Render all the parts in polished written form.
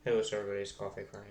Hey, what's everybody's coffee cream?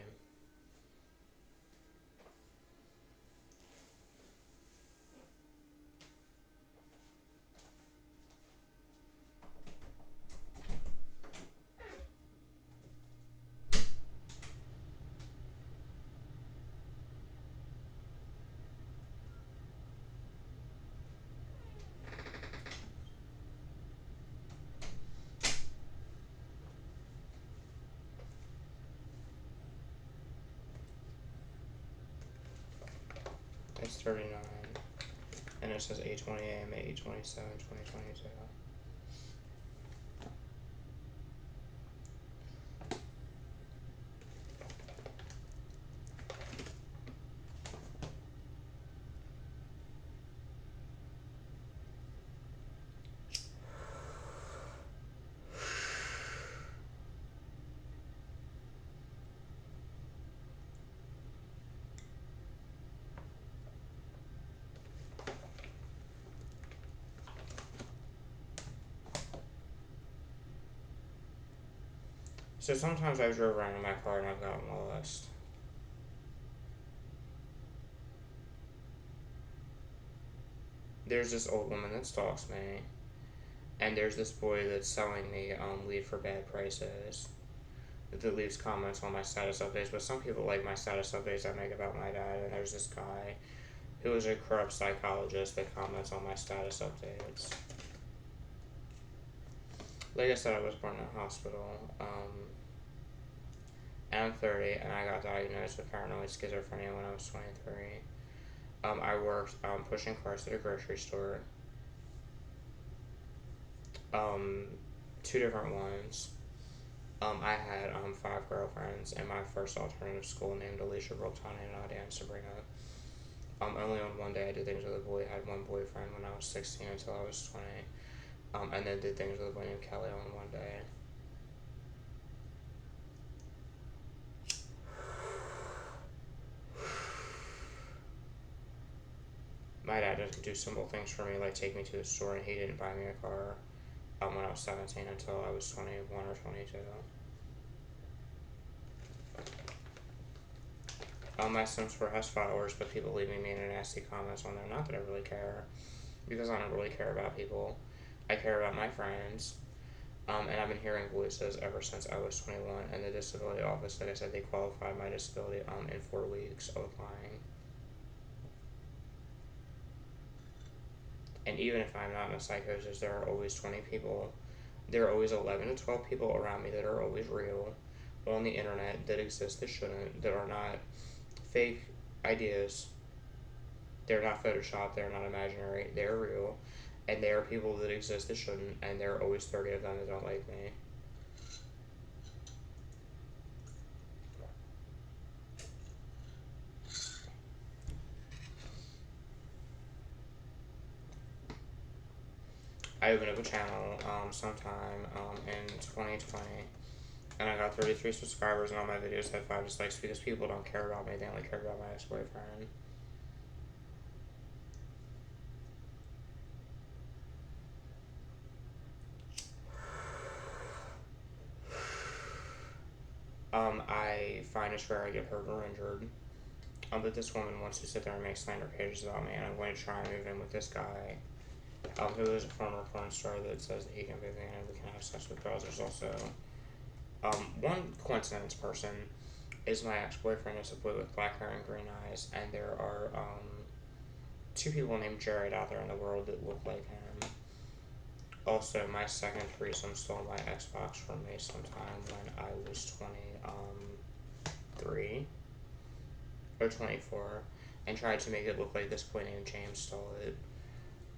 It's 39, and it says 8:20 a.m. 8:27, 2022. So sometimes I drove around in my car and I've gotten lost. There's this old woman that stalks me, and there's this boy that's selling me weed for bad prices. That leaves comments on my status updates, but some people like my status updates I make about my dad, and there's this guy who is a corrupt psychologist that comments on my status updates. Like I said, I was born in a hospital. And I'm 30, and I got diagnosed with paranoid schizophrenia when I was 23. I worked pushing carts at a grocery store. Um, Two different ones. I had five girlfriends in my first alternative school named Alicia, Roltani, Nadia, and Sabrina. Only on one day I did things with a boy. I had one boyfriend when I was 16 until I was 20. And then did things with a boy named Kelly on one day. My dad doesn't do simple things for me like take me to the store, and he didn't buy me a car when I was 17 until I was 21 or 22. My Sims 4 has followers, but people leaving me nasty comments on there. Not that I really care, because I don't really care about people. I care about my friends, and I've been hearing voices ever since I was 21. And the disability office, like I said, they qualified my disability in 4 weeks of applying. And even if I'm not in a psychosis, there are always 20 people. There are always 11 to 12 people around me that are always real on the internet that exist that shouldn't, that are not fake ideas. They're not photoshopped, they're not imaginary, they're real. And there are people that exist that shouldn't, and there are always 30 of them that don't like me. I opened up a channel sometime in 2020, and I got 33 subscribers, and all my videos had 5 dislikes because people don't care about me, they only care about my ex boyfriend. I find it's rare I get hurt or injured. But this woman wants to sit there and make slander pages about me, and I'm going to try and move in with this guy, who is a former porn star that says that he can be and we can have sex with girls. There's also one coincidence person is my ex-boyfriend is a boy with black hair and green eyes, and there are two people named Jared out there in the world that look like him. Also, my second threesome stole my Xbox from me sometime when I was 23 or 24, and tried to make it look like this boy named James stole it.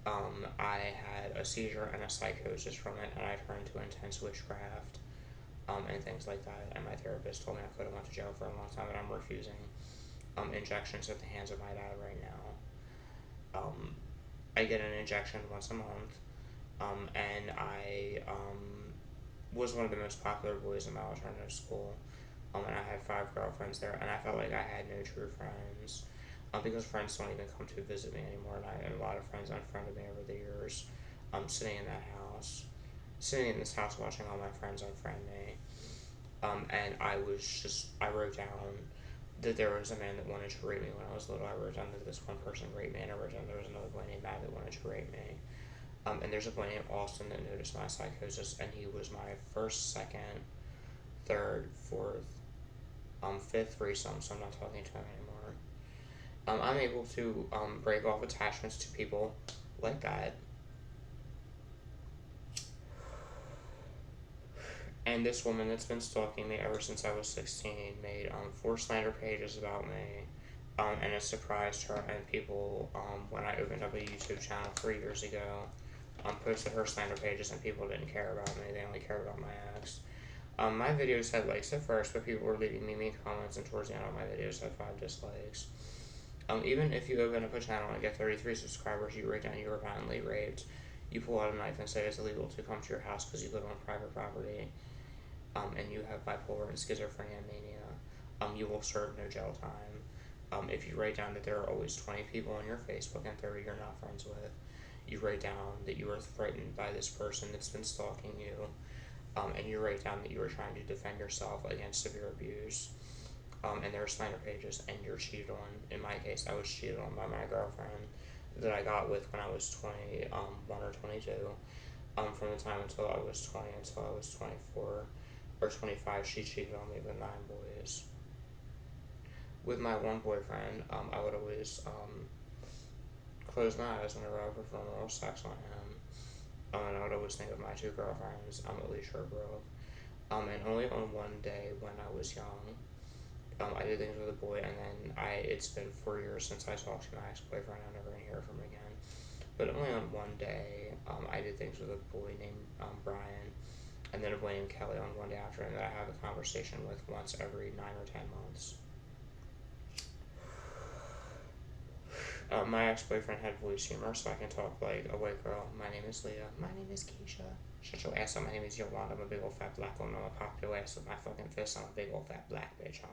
I had a seizure and a psychosis from it, and I turned to intense witchcraft, and things like that. And my therapist told me I could have went to jail for a long time, and I'm refusing injections at the hands of my dad right now. I get an injection once a month, and I was one of the most popular boys in my alternative school, and I had 5 girlfriends there, and I felt like I had no true friends, because friends don't even come to visit me anymore, and a lot of friends unfriended me over the years, sitting in that house, sitting in this house watching all my friends unfriend me. And I wrote down that there was a man that wanted to rape me when I was little. I wrote down that this one person raped me, and I wrote down there was another boy named Matt that wanted to rape me. And there's a boy named Austin that noticed my psychosis, and he was my first, second, third, fourth, fifth threesome, so I'm not talking to him anymore. I'm able to break off attachments to people like that. And this woman that's been stalking me ever since I was 16 made 4 slander pages about me. And it surprised her, and people, when I opened up a YouTube channel 3 years ago, posted her slander pages, and people didn't care about me, they only cared about my ex. My videos had likes at first, but people were leaving me mean comments, and towards the end of my videos had 5 dislikes. Even if you open up a channel and get 33 subscribers, you write down you were violently raped, you pull out a knife and say it's illegal to come to your house because you live on private property, and you have bipolar and schizophrenia and mania, you will serve no jail time. If you write down that there are always 20 people on your Facebook and 30 you're not friends with, you write down that you were threatened by this person that's been stalking you, and you write down that you were trying to defend yourself against severe abuse, and there are slander pages, and you're cheated on. In my case, I was cheated on by my girlfriend that I got with when I was 21 or 22. From the time until I was 20 until I was 24 or 25, she cheated on me with 9 boys. With my one boyfriend, I would always close my eyes whenever I would perform oral sex on him. And I would always think of my 2 girlfriends, Alicia Sherbrooke. And only on one day when I was young, I did things with a boy, and then it's been 4 years since I talked to my ex-boyfriend. I'm never gonna hear from him again. But only on one day, I did things with a boy named Brian, and then a boy named Kelly on one day after him that I have a conversation with once every 9 or 10 months. My ex-boyfriend had voice humor, so I can talk like a white girl. My name is Leah. My name is Keisha. Shut your ass up. My name is Yolanda. I'm a big old fat black woman. I'm gonna pop your ass with my fucking fist. I'm a big old fat black bitch on.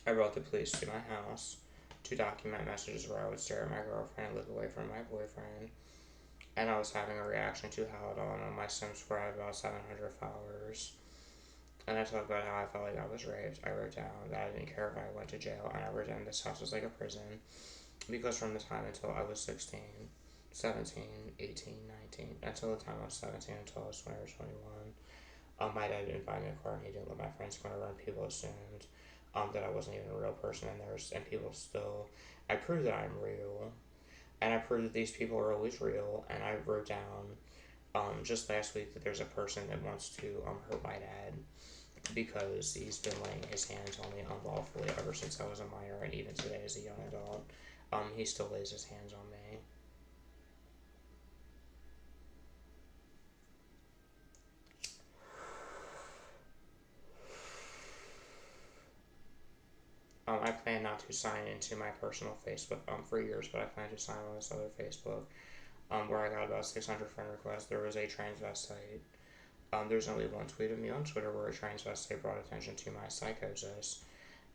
I brought the police to my house to document messages where I would stare at my girlfriend and look away from my boyfriend. And I was having a reaction to how it all. On my Sims where I have about 700 followers. And I talked about how I felt like I was raped. I wrote down that I didn't care if I went to jail. And I wrote down this house was like a prison. Because from the time until I was 16, 17, 18, 19, until the time I was 17 until I was 20 or 21, my dad didn't buy me a car, and he didn't let my friends come around. People assumed that I wasn't even a real person, and people still. I proved that I'm real, and I proved that these people are always real. And I wrote down just last week that there's a person that wants to hurt my dad because he's been laying his hands on me unlawfully ever since I was a minor, and even today as a young adult. He still lays his hands on me. I plan not to sign into my personal Facebook for years, but I plan to sign on this other Facebook where I got about 600 friend requests. There was a transvestite. There's only one tweet of me on Twitter where a transvestite brought attention to my psychosis,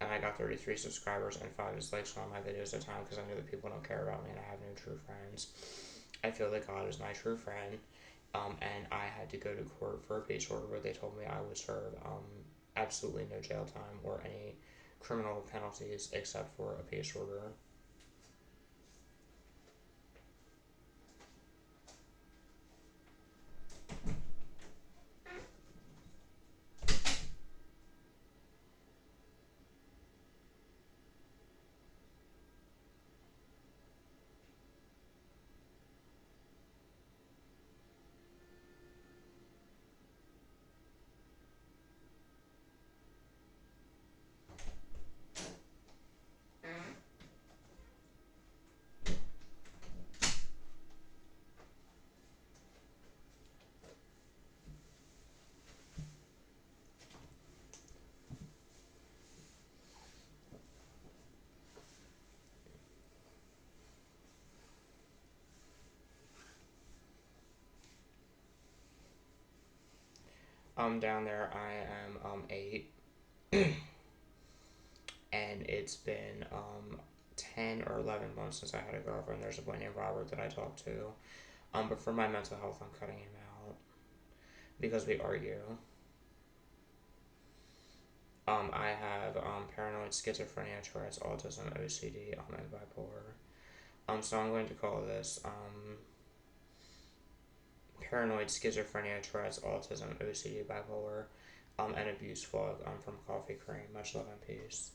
and I got 33 subscribers and 5 dislikes on my videos at the time because I know that people don't care about me and I have no true friends. I feel that God is my true friend, and I had to go to court for a peace order where they told me I would serve absolutely no jail time or any criminal penalties except for a peace order. Down there I am 8, and it's been 10 or 11 months since I had a girlfriend. There's a boy named Robert that I talked to. But for my mental health, I'm cutting him out because we argue. I have paranoid schizophrenia, Tourette's, autism, OCD, and bipolar. So I'm going to call this paranoid schizophrenia, Tourette's, autism, OCD, bipolar, and abuse vlog from Coffee Cream. Much love and peace.